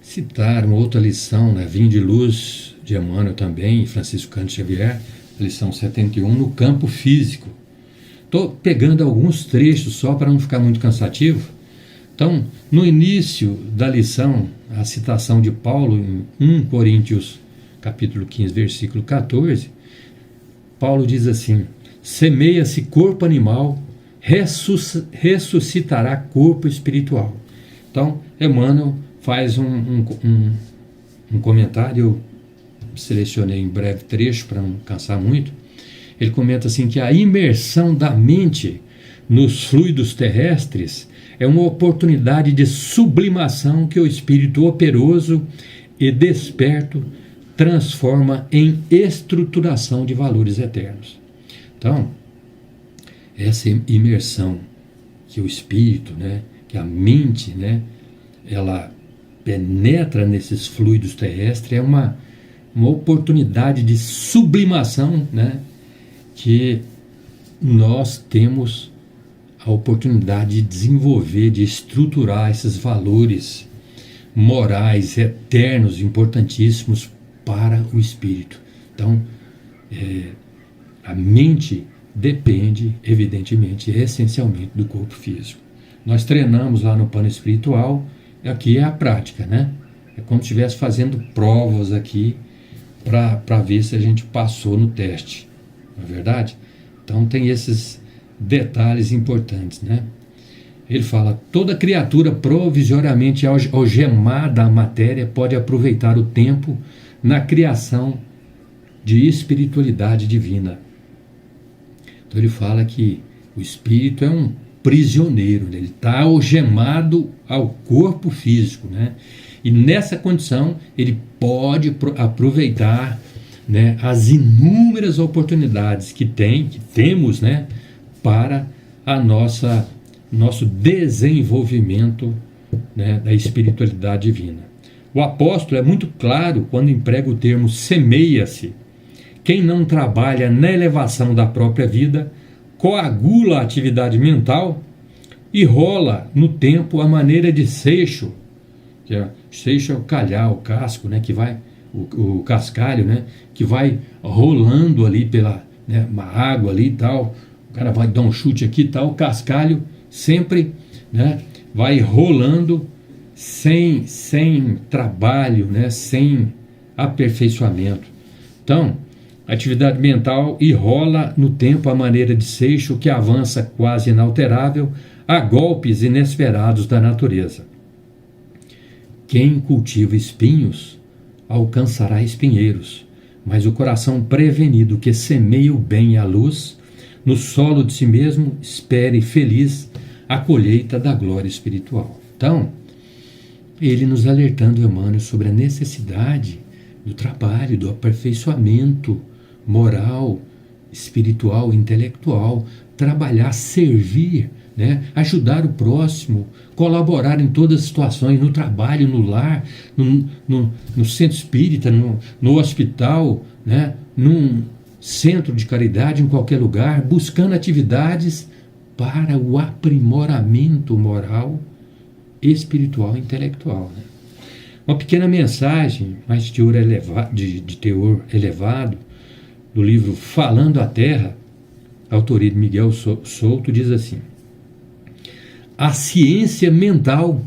citar uma outra lição, né? Vinho de Luz de Emmanuel também, Francisco Cândido Xavier, lição 71, no campo físico. Estou pegando alguns trechos só para não ficar muito cansativo. Então, no início da lição, a citação de Paulo em 1 Coríntios, capítulo 15, versículo 14, Paulo diz assim: semeia-se corpo animal, ressuscitará corpo espiritual. Então, Emmanuel faz um comentário, eu selecionei em breve trecho para não cansar muito. Ele comenta assim que a imersão da mente nos fluidos terrestres é uma oportunidade de sublimação que o espírito operoso e desperto transforma em estruturação de valores eternos. Então, essa imersão que o espírito, né, que a mente, né, ela penetra nesses fluidos terrestres é uma oportunidade de sublimação, né, que nós temos a oportunidade de desenvolver, de estruturar esses valores morais eternos, importantíssimos para o espírito. Então, a mente depende, evidentemente, essencialmente do corpo físico. Nós treinamos lá no plano espiritual, aqui é a prática, né? É como se estivesse fazendo provas aqui para ver se a gente passou no teste, não é verdade? Então tem esses detalhes importantes, né? Ele fala: toda criatura provisoriamente algemada à matéria pode aproveitar o tempo na criação de espiritualidade divina. Então ele fala que o espírito é um prisioneiro, né? Ele está algemado ao corpo físico, né? E nessa condição ele pode aproveitar, né, as inúmeras oportunidades que temos, né, para a nosso desenvolvimento, né, da espiritualidade divina. O apóstolo é muito claro quando emprega o termo semeia-se. Quem não trabalha na elevação da própria vida coagula a atividade mental e rola no tempo a maneira de seixo, seixo é o calhar, o casco, né, que vai, o cascalho, né, que vai rolando ali pela, né, uma água ali e tal. O cara vai dar um chute aqui e tal, o cascalho sempre, né, vai rolando sem trabalho, né, sem aperfeiçoamento. Então, a atividade mental rola no tempo a maneira de seixo que avança quase inalterável a golpes inesperados da natureza. Quem cultiva espinhos alcançará espinheiros, mas o coração prevenido que semeia o bem e a luz no solo de si mesmo espere feliz a colheita da glória espiritual. Então, ele nos alertando, Emmanuel, sobre a necessidade do trabalho, do aperfeiçoamento moral, espiritual, intelectual, trabalhar, servir, né? Ajudar o próximo, colaborar em todas as situações, no trabalho, no lar, no centro espírita, no hospital, né? Num centro de caridade, em qualquer lugar, buscando atividades para o aprimoramento moral, espiritual e intelectual, né? Uma pequena mensagem, mais de teor elevado, do livro Falando a Terra, autoria de Miguel Souto, diz assim: a ciência mental,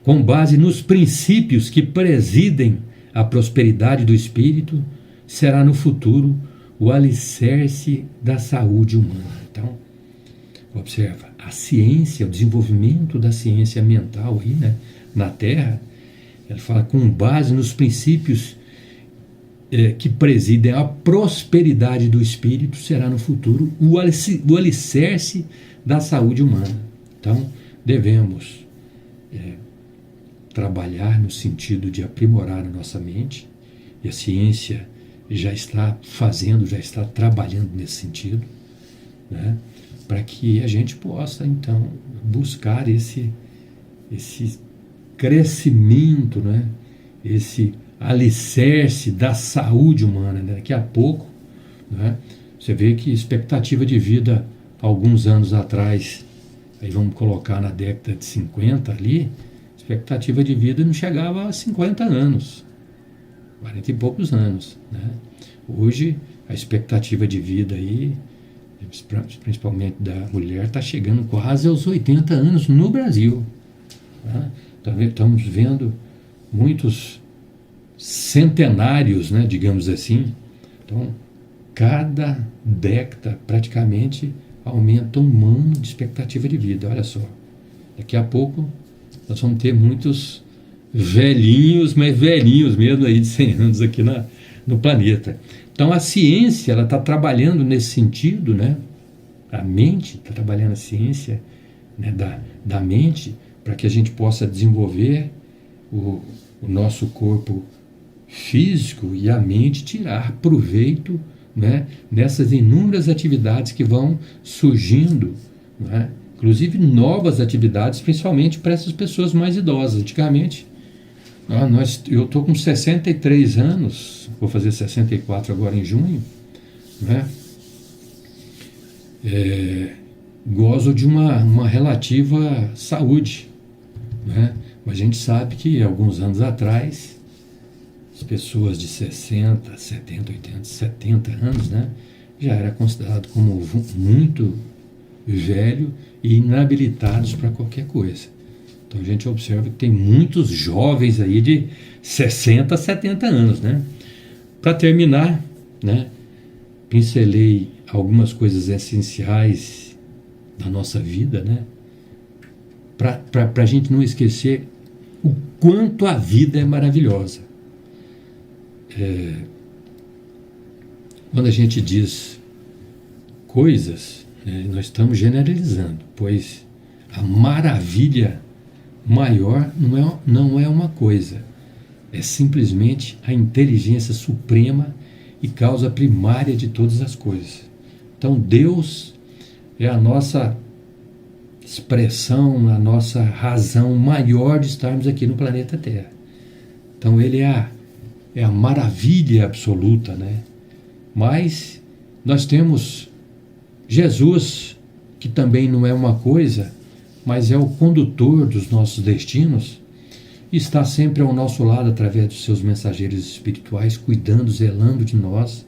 com base nos princípios que presidem a prosperidade do espírito, será no futuro o alicerce da saúde humana. Então, observa, a ciência, o desenvolvimento da ciência mental aí, né, na Terra, ele fala com base nos princípios que presidem a prosperidade do espírito, será no futuro o alicerce da saúde humana. Então, devemos trabalhar no sentido de aprimorar a nossa mente, e a ciência já está trabalhando nesse sentido, né, para que a gente possa, então, buscar esse crescimento, né, esse alicerce da saúde humana, né? Daqui a pouco, né, você vê que expectativa de vida alguns anos atrás, aí vamos colocar na década de 50 ali, expectativa de vida não chegava a 50 anos, 40 e poucos anos, né? Hoje a expectativa de vida aí, principalmente da mulher, está chegando quase aos 80 anos no Brasil, né? Estamos vendo muitos centenários, né, digamos assim. Então, cada década praticamente aumenta um ano de expectativa de vida. Olha só, daqui a pouco nós vamos ter muitos velhinhos, mas velhinhos mesmo aí de 100 anos aqui no planeta. Então a ciência ela está trabalhando nesse sentido, né? A mente está trabalhando a ciência, né, da mente, para que a gente possa desenvolver o nosso corpo físico e a mente tirar proveito, né, nessas inúmeras atividades que vão surgindo, né, inclusive novas atividades, principalmente para essas pessoas mais idosas. Antigamente, eu estou com 63 anos, vou fazer 64 agora em junho, né, gozo de uma relativa saúde, né, mas a gente sabe que alguns anos atrás as pessoas de 60, 70, 80, 70 anos, né, já era considerado como muito velho e inabilitados para qualquer coisa. Então a gente observa que tem muitos jovens aí de 60, 70 anos, né? Para terminar, né, pincelei algumas coisas essenciais da nossa vida, né? Para a gente não esquecer o quanto a vida é maravilhosa. Quando a gente diz coisas, né, nós estamos generalizando, pois a maravilha maior não é uma coisa, é simplesmente a inteligência suprema e causa primária de todas as coisas. Então Deus é a nossa expressão, a nossa razão maior de estarmos aqui no planeta Terra. Então Ele é a maravilha absoluta, né? Mas nós temos Jesus, que também não é uma coisa, mas é o condutor dos nossos destinos, e está sempre ao nosso lado através dos seus mensageiros espirituais, cuidando, zelando de nós,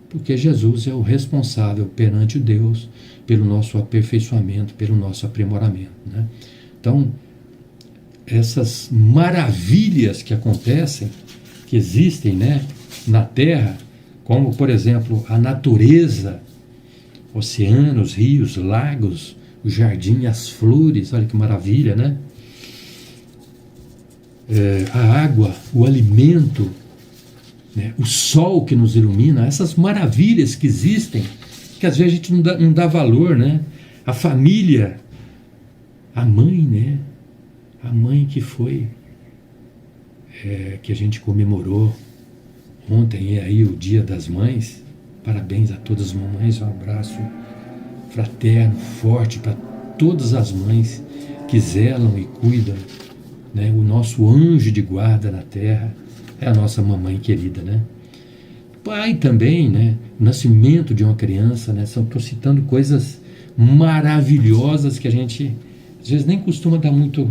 porque Jesus é o responsável perante Deus pelo nosso aperfeiçoamento, pelo nosso aprimoramento, né? Então, essas maravilhas que acontecem, que existem, né, na Terra, como, por exemplo, a natureza, oceanos, rios, lagos, o jardim, as flores, olha que maravilha, né? A água, o alimento, né? O sol que nos ilumina, essas maravilhas que existem, que às vezes a gente não dá valor, né? A família, a mãe, né? A mãe que foi, que a gente comemorou ontem, é aí o Dia das Mães. Parabéns a todas as mamães, um abraço fraterno, forte para todas as mães que zelam e cuidam, né? O nosso anjo de guarda na terra é a nossa mamãe querida, né? Pai também, né? O nascimento de uma criança, né? Estou citando coisas maravilhosas que a gente às vezes nem costuma dar muito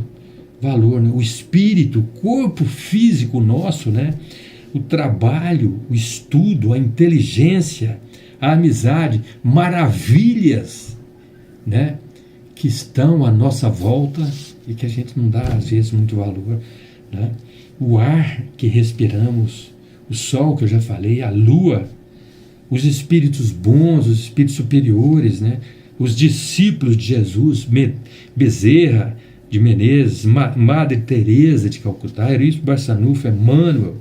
valor, né? O espírito, o corpo físico nosso, né? O trabalho, o estudo, a inteligência, a amizade, maravilhas, né, que estão à nossa volta e que a gente não dá às vezes muito valor, né? O ar que respiramos, o sol que eu já falei, a lua, os espíritos bons, os espíritos superiores, né? Os discípulos de Jesus, Bezerra de Menezes, Madre Teresa de Calcutá, Eurípides Barçanufo, Emmanuel,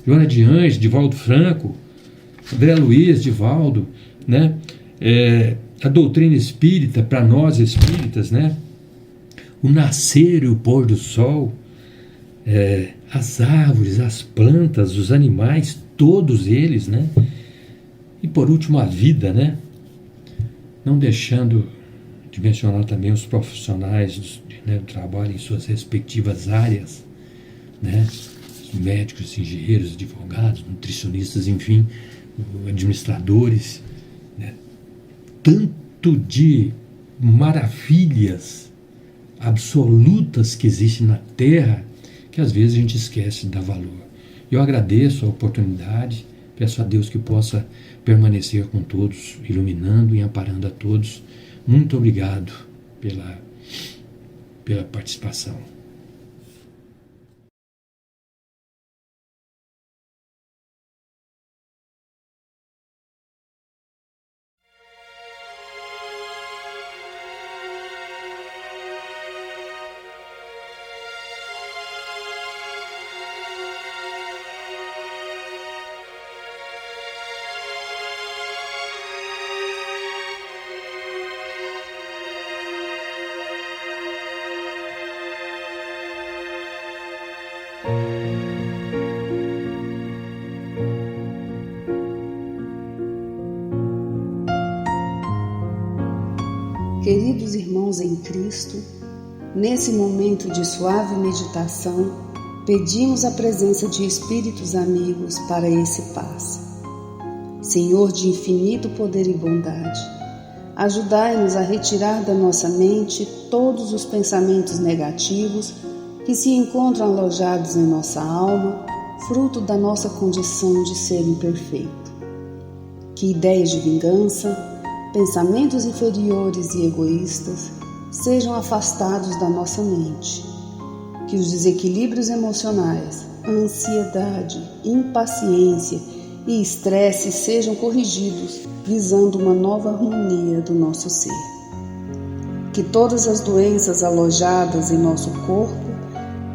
Joana de Anjos, Divaldo Franco, André Luiz, Divaldo, né? A doutrina espírita, para nós espíritas, né? O nascer e o pôr do sol, as árvores, as plantas, os animais, todos eles, né? E por último a vida, né? Não deixando de mencionar também os profissionais do trabalho em suas respectivas áreas, né? Médicos, engenheiros, advogados, nutricionistas, enfim, administradores, né? Tanto de maravilhas absolutas que existem na Terra que às vezes a gente esquece de dar valor. Eu agradeço a oportunidade, peço a Deus que possa permanecer com todos, iluminando e amparando a todos. Muito obrigado pela participação. irmãos em Cristo, nesse momento de suave meditação, pedimos a presença de espíritos amigos para esse passe. Senhor de infinito poder e bondade, ajudai-nos a retirar da nossa mente todos os pensamentos negativos que se encontram alojados em nossa alma, fruto da nossa condição de ser imperfeito. Que ideias de vingança, pensamentos inferiores e egoístas sejam afastados da nossa mente. Que os desequilíbrios emocionais, a ansiedade, impaciência e estresse sejam corrigidos, visando uma nova harmonia do nosso ser. Que todas as doenças alojadas em nosso corpo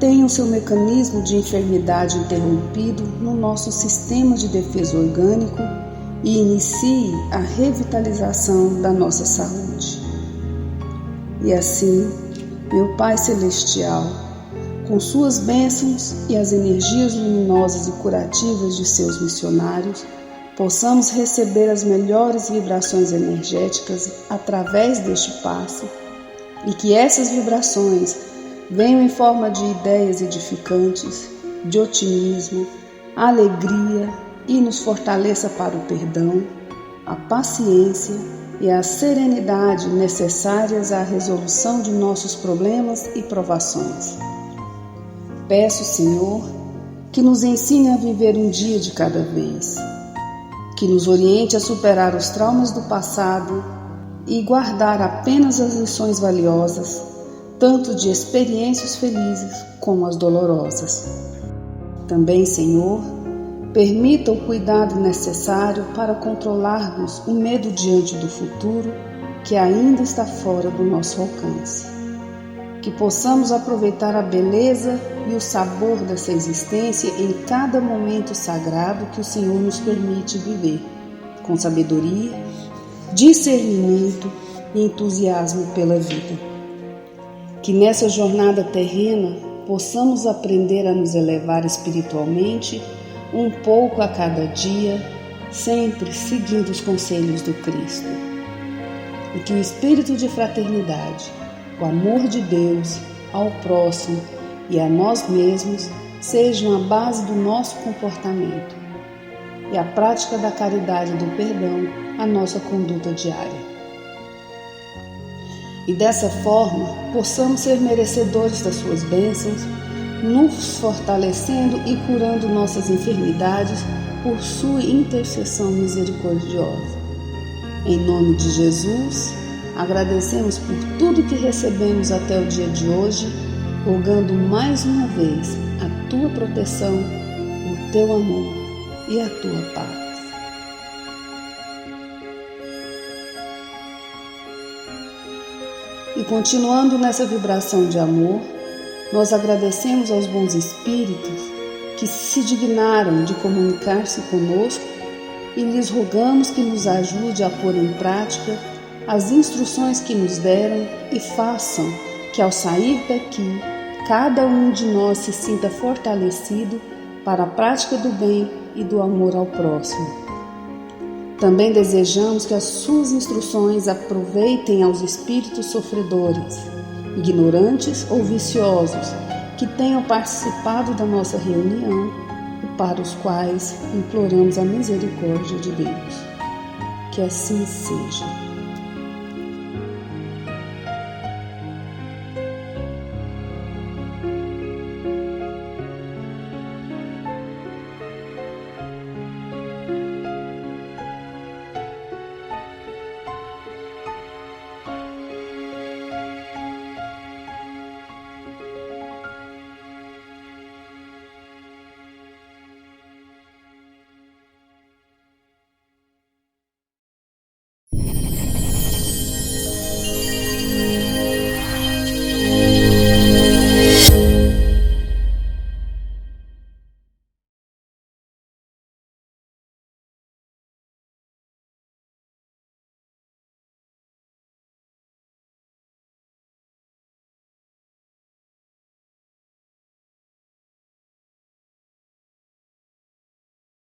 tenham seu mecanismo de enfermidade interrompido no nosso sistema de defesa orgânico e inicie a revitalização da nossa saúde. E assim, meu Pai Celestial, com suas bênçãos e as energias luminosas e curativas de seus missionários, possamos receber as melhores vibrações energéticas através deste passe e que essas vibrações venham em forma de ideias edificantes, de otimismo, alegria e nos fortaleça para o perdão, a paciência e a serenidade necessárias à resolução de nossos problemas e provações. Peço, Senhor, que nos ensine a viver um dia de cada vez, que nos oriente a superar os traumas do passado e guardar apenas as lições valiosas, tanto de experiências felizes como as dolorosas. Também, Senhor, permita o cuidado necessário para controlarmos o medo diante do futuro que ainda está fora do nosso alcance. Que possamos aproveitar a beleza e o sabor dessa existência em cada momento sagrado que o Senhor nos permite viver, com sabedoria, discernimento e entusiasmo pela vida. Que nessa jornada terrena possamos aprender a nos elevar espiritualmente um pouco a cada dia, sempre seguindo os conselhos do Cristo. E que o espírito de fraternidade, o amor de Deus ao próximo e a nós mesmos sejam a base do nosso comportamento e a prática da caridade e do perdão a nossa conduta diária. E dessa forma possamos ser merecedores das suas bênçãos, nos fortalecendo e curando nossas enfermidades por sua intercessão misericordiosa. Em nome de Jesus, agradecemos por tudo que recebemos até o dia de hoje, rogando mais uma vez a tua proteção, o teu amor e a tua paz. E continuando nessa vibração de amor, nós agradecemos aos bons espíritos que se dignaram de comunicar-se conosco e lhes rogamos que nos ajude a pôr em prática as instruções que nos deram e façam que ao sair daqui, cada um de nós se sinta fortalecido para a prática do bem e do amor ao próximo. Também desejamos que as suas instruções aproveitem aos espíritos sofredores, ignorantes ou viciosos, que tenham participado da nossa reunião e para os quais imploramos a misericórdia de Deus. Que assim seja.